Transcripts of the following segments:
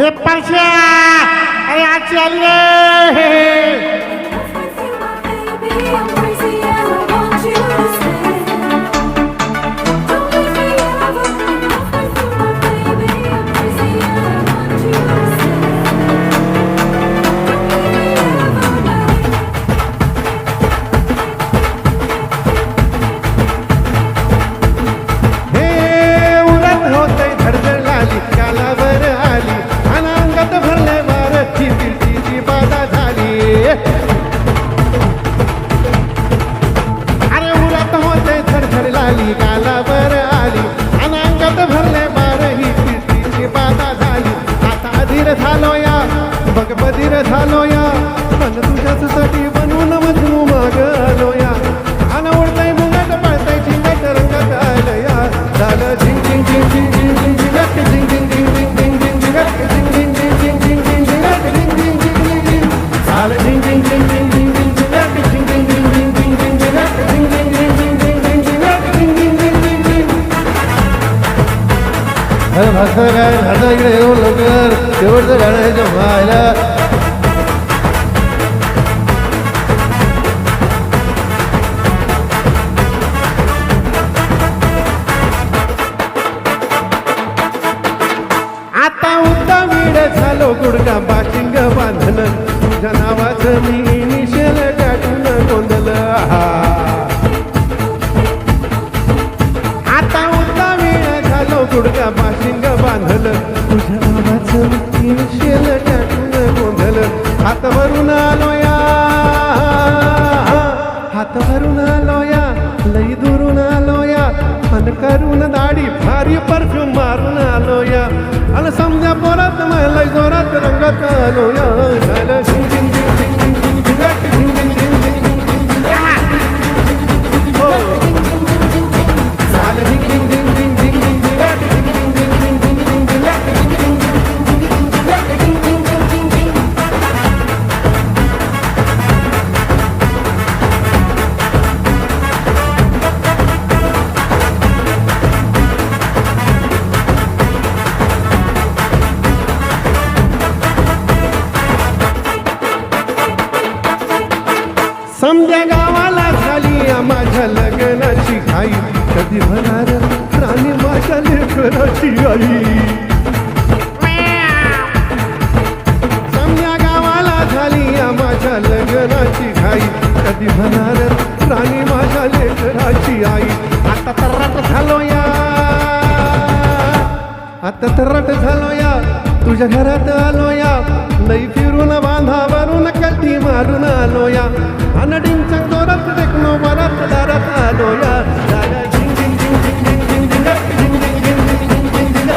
हे परश्या अरे आजची आली रे कालावर आली अनांगात भरले बार ही पिटीची बाधा झाली आता अधीर झालो या बघ बधीर झालो या पण तुझ्यासाठी बनवून मधू माग आलो या अन उडताय मुंगात पळताय झिंगात रंगात आलं या झालं झिंग झिंग झिंग झिंग झिंग झिंग झिंगात झिंग झिंग झिंग झिंग झिंग झिंग झिंगात झिंग झिंग झिंग झिंग झिंग झिंग झिंगात झिंग झिंग झिंग झिंग झिंग झालं झिंग झिंग झिंग झिंग झिंग झिंग झिंगात झिंग झिंग झिंग झिंग झिंग झिंग झिंगात झिंग झिंग झिंग झिंग झिंग झिंग झिंगात झिंग झिंग अरे भास्कर काय झालं इकडे येऊन लवकर शेवटचं गाणं आहे व्हायला आता उद्दा वीड झालो गुडगा बाशिंग बांधलं तुझ्या नावाचं मी इनिशियल टाकून गोंधलं आता उद्दा वीड झालो गुडगा बाशिंग बांधलं तुझ्या नावाचं इनिशियल टाकून गोंधलं हात भरून आलो या हात भरून आलो या लई दुरून आलो या अन करून दाढी भारी परफ्यूम मारून आलो या अन समजा पोरात मला जोरात रंगात आलो या झालं झिंग झिंग झिंग झिंग झिंग झिंग झिंगाट झिंग झिंग झिंग झिंग झिंग झिंग हो झालं झिंग झिंग झिंग झिंग झिंग झिंग झिंगाट झिंग झिंग झिंग झिंग झिंग झिंग झिंगाट झिंग झिंग झिंग झिंग झिंग झिंग झिंग झिंग समजा गावाला झाली माझ्या लग्नाची घाई कधी होणार राणी माझ्या लेकराची आई समजा गावाला झाली माझ्या लग्नाची घाई कधी होणार राणी माझ्या लेकराची आई आता तर्राट झालो या आता तर्राट झालो या तुझ्या घरात आलो या लई फिरून बांधावरून कधी मारून आलो या अनडिंग जोरात देखनो बरात दारात आलो या झालं झिंग झिंग झिंग झिंग झिंग झिंग झिंगाट झिंग झिंग झिंग झिंग झिंग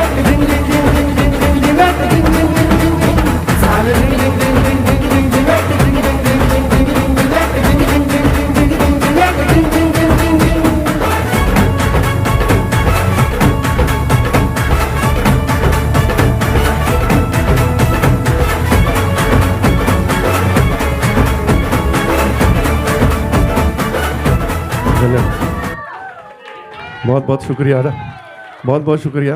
झिंग झिंगाट झिंग झिंग झिंग झिंग झिंग झिंगाट झिंग झिंग झिंग झिंग झिंग झालं झिंग झिंग झिंग झिंग झिंग झिंग झिंगाट झिंग झिंग झिंग झिंग झिंग झिंग झिंगाट झिंग झिंग झिंग झिंग झिंग झिंग झिंगाट झिंग झिंग झिंग झिंग झिंग बहुत बहुत शुक्रिया बहुत बहुत शुक्रिया।